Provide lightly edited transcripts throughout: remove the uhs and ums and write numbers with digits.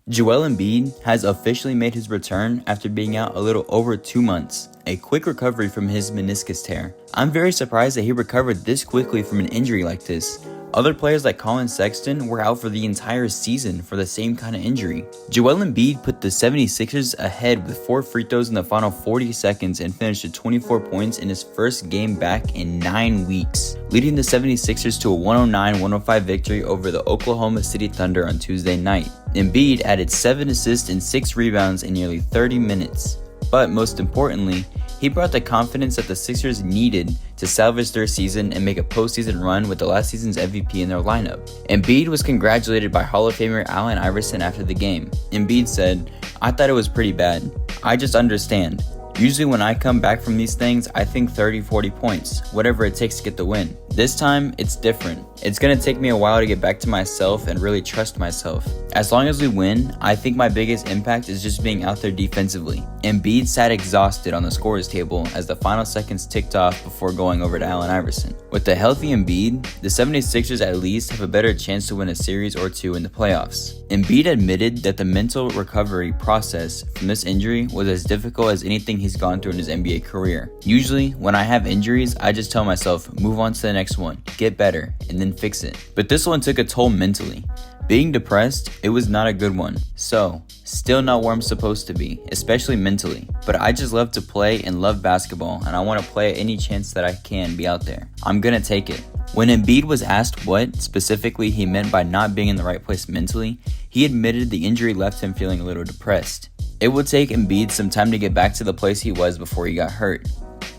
Joel Embiid has officially made his return after being out a little over 2 months, a quick recovery from his meniscus tear. I'm very surprised that he recovered this quickly from an injury like this. Other players like Colin Sexton were out for the entire season for the same kind of injury. Joel Embiid put the 76ers ahead with 4 free throws in the final 40 seconds and finished with 24 points in his first game back in 9 weeks, leading the 76ers to a 109-105 victory over the Oklahoma City Thunder on Tuesday night. Embiid added 7 assists and 6 rebounds in nearly 30 minutes. But most importantly, he brought the confidence that the Sixers needed to salvage their season and make a postseason run with the last season's MVP in their lineup. Embiid was congratulated by Hall of Famer Allen Iverson after the game. Embiid said, "I thought it was pretty bad. I just understand. Usually when I come back from these things, I think 30-40 points, whatever it takes to get the win. This time, it's different. It's going to take me a while to get back to myself and really trust myself. As long as we win, I think my biggest impact is just being out there defensively." Embiid sat exhausted on the scorer's table as the final seconds ticked off before going over to Allen Iverson. With the healthy Embiid, the 76ers at least have a better chance to win a series or two in the playoffs. Embiid admitted that the mental recovery process from this injury was as difficult as anything he's gone through in his NBA career. "Usually, when I have injuries, I just tell myself, move on to the next one, get better, and then fix it. But this one took a toll mentally. Being depressed, it was not a good one. So, still not where I'm supposed to be, especially mentally. But I just love to play and love basketball, and I want to play any chance that I can be out there. I'm gonna take it." When Embiid was asked what specifically he meant by not being in the right place mentally, he admitted the injury left him feeling a little depressed. It would take Embiid some time to get back to the place he was before he got hurt,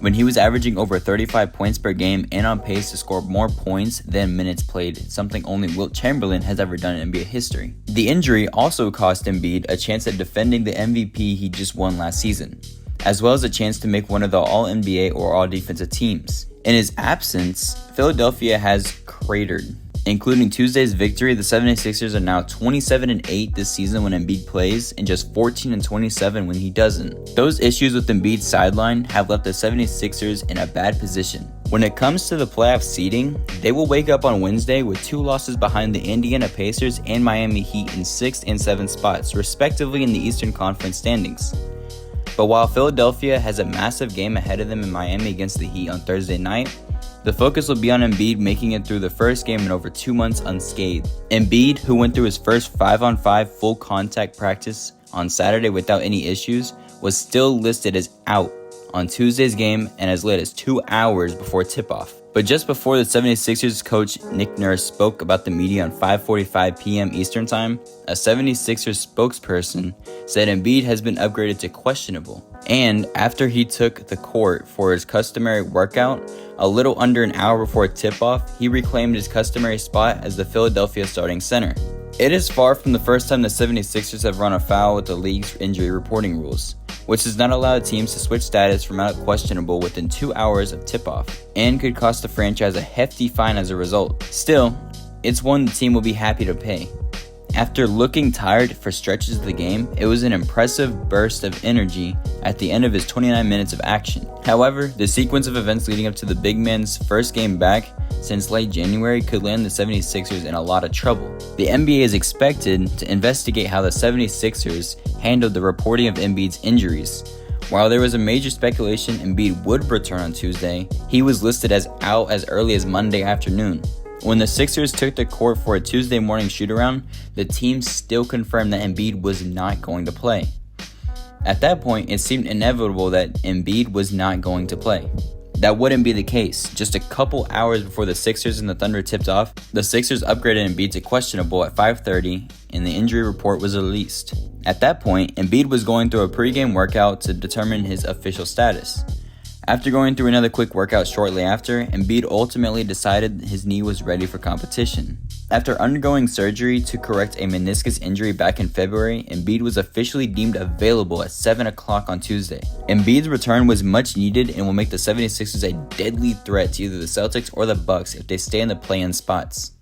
when he was averaging over 35 points per game and on pace to score more points than minutes played, something only Wilt Chamberlain has ever done in NBA history. The injury also cost Embiid a chance at defending the MVP he just won last season, as well as a chance to make one of the All-NBA or All-Defensive teams. In his absence, Philadelphia has cratered. Including Tuesday's victory, the 76ers are now 27-8 this season when Embiid plays, and just 14-27 when he doesn't. Those issues with Embiid's sideline have left the 76ers in a bad position. When it comes to the playoff seeding, they will wake up on Wednesday with 2 losses behind the Indiana Pacers and Miami Heat in 6th and 7th spots, respectively in the Eastern Conference standings. But while Philadelphia has a massive game ahead of them in Miami against the Heat on Thursday night, the focus will be on Embiid making it through the first game in over 2 months unscathed. Embiid, who went through his first 5-on-5 full contact practice on Saturday without any issues, was still listed as out on Tuesday's game and as late as 2 hours before tip-off. But just before the 76ers coach Nick Nurse spoke about the media on 5:45 p.m. Eastern Time, a 76ers spokesperson said Embiid has been upgraded to questionable. And after he took the court for his customary workout, a little under an hour before tip-off, he reclaimed his customary spot as the Philadelphia starting center. It is far from the first time the 76ers have run afoul with the league's injury reporting rules, which does not allow teams to switch status from out questionable within 2 hours of tip-off, and could cost the franchise a hefty fine as a result. Still, it's one the team will be happy to pay. After looking tired for stretches of the game, it was an impressive burst of energy at the end of his 29 minutes of action. However, the sequence of events leading up to the big man's first game back since late January could land the 76ers in a lot of trouble. The NBA is expected to investigate how the 76ers handled the reporting of Embiid's injuries. While there was a major speculation Embiid would return on Tuesday, he was listed as out as early as Monday afternoon. When the Sixers took the court for a Tuesday morning shoot-around, the team still confirmed that Embiid was not going to play. At that point, it seemed inevitable that Embiid was not going to play. That wouldn't be the case. Just a couple hours before the Sixers and the Thunder tipped off, the Sixers upgraded Embiid to questionable at 5:30, and the injury report was released. At that point, Embiid was going through a pregame workout to determine his official status. After going through another quick workout shortly after, Embiid ultimately decided his knee was ready for competition. After undergoing surgery to correct a meniscus injury back in February, Embiid was officially deemed available at 7 o'clock on Tuesday. Embiid's return was much needed and will make the 76ers a deadly threat to either the Celtics or the Bucks if they stay in the play-in spots.